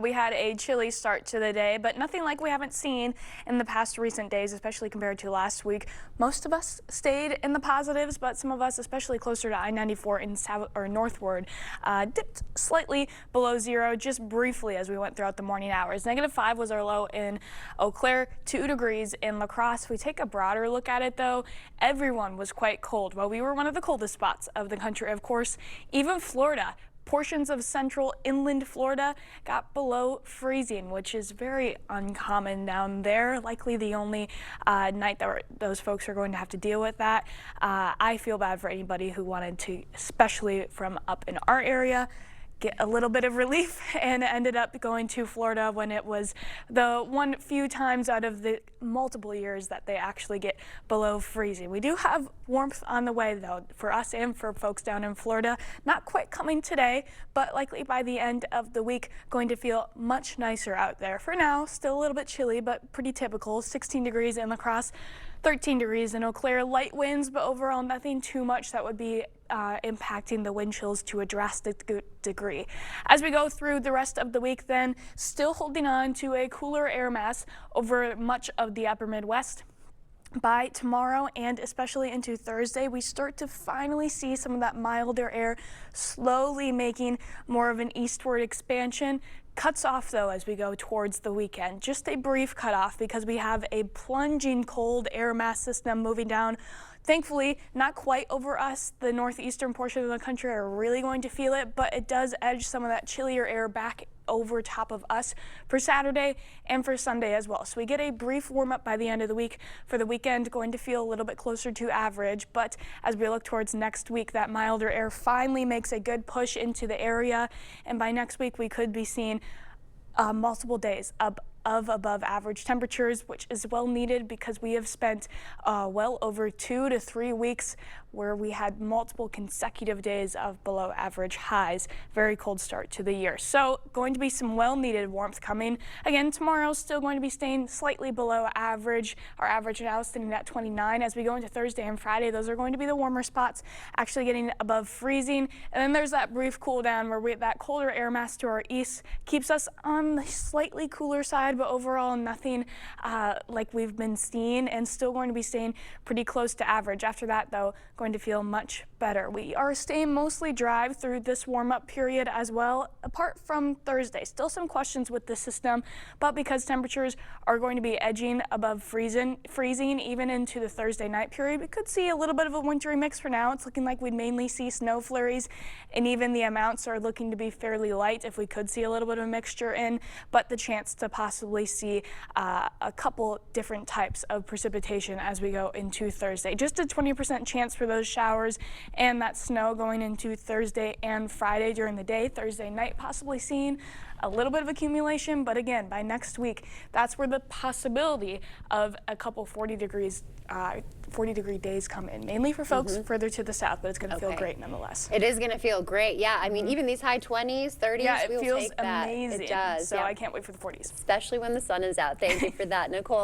Well, we had a chilly start to the day, but nothing like we haven't seen in the past recent days, especially compared to last week. Most of us stayed in the positives, but some of us, especially closer to I-94 in south or northward, dipped slightly below zero just briefly as we went throughout the morning hours. -5 was our low in Eau Claire, 2 degrees in La Crosse. If we take a broader look at it, though, everyone was quite cold. Well, we were one of the coldest spots of the country, of course. Even Florida. Portions of central inland Florida got below freezing, which is very uncommon down there. Likely the only night that those folks are going to have to deal with that. I feel bad for anybody who wanted to, especially from up in our area, get a little bit of relief and ended up going to Florida when it was the few times out of the multiple years that they actually get below freezing. We do have warmth on the way, though, for us and for folks down in Florida. Not quite coming today, but likely by the end of the week going to feel much nicer out there. For now, still a little bit chilly, but pretty typical. 16 degrees in La Crosse, 13 degrees in Eau Claire. Light winds, but overall nothing too much that would be impacting the wind chills to a drastic degree. As we go through the rest of the week, then, still holding on to a cooler air mass over much of the upper Midwest. By tomorrow and especially into Thursday, we start to finally see some of that milder air slowly making more of an eastward expansion. Cuts off, though, as we go towards the weekend. Just a brief cutoff because we have a plunging cold air mass system moving down. Thankfully, not quite over us. The northeastern portion of the country are really going to feel it, but it does edge some of that chillier air back over top of us for Saturday and for Sunday as well. So we get a brief warm up by the end of the week. For the weekend, going to feel a little bit closer to average, but as we look towards next week, that milder air finally makes a good push into the area, and by next week we could be seeing multiple days of above average temperatures, which is well needed because we have spent well over 2 to 3 weeks where we had multiple consecutive days of below average highs. Very cold start to the year. So going to be some well needed warmth coming. Again, tomorrow still going to be staying slightly below average. Our average now is sitting at 29. As we go into Thursday and Friday, those are going to be the warmer spots, actually getting above freezing. And then there's that brief cool down where that colder air mass to our east keeps us on the slightly cooler side, but overall nothing like we've been seeing, and still going to be staying pretty close to average. After that, though, going to feel much better. We are staying mostly dry through this warm-up period as well, apart from Thursday. Still some questions with the system, but because temperatures are going to be edging above freezing even into the Thursday night period, we could see a little bit of a wintry mix. For now, it's looking like we'd mainly see snow flurries, and even the amounts are looking to be fairly light if we could see a little bit of a mixture in, but the chance to possibly see a couple different types of precipitation as we go into Thursday. Just a 20% chance for those showers and that snow going into Thursday and Friday during the day. Thursday night possibly seeing a little bit of accumulation, but again, by next week, that's where the possibility of a couple 40-degree days come in, mainly for folks further to the south, but it's going to feel great nonetheless. It is going to feel great. Yeah, I mean, even these high 20s, 30s, yeah, it we'll feels take that. amazing. It does. So yeah. I can't wait for the 40s. Especially when the sun is out. Thank you for that, Nicole.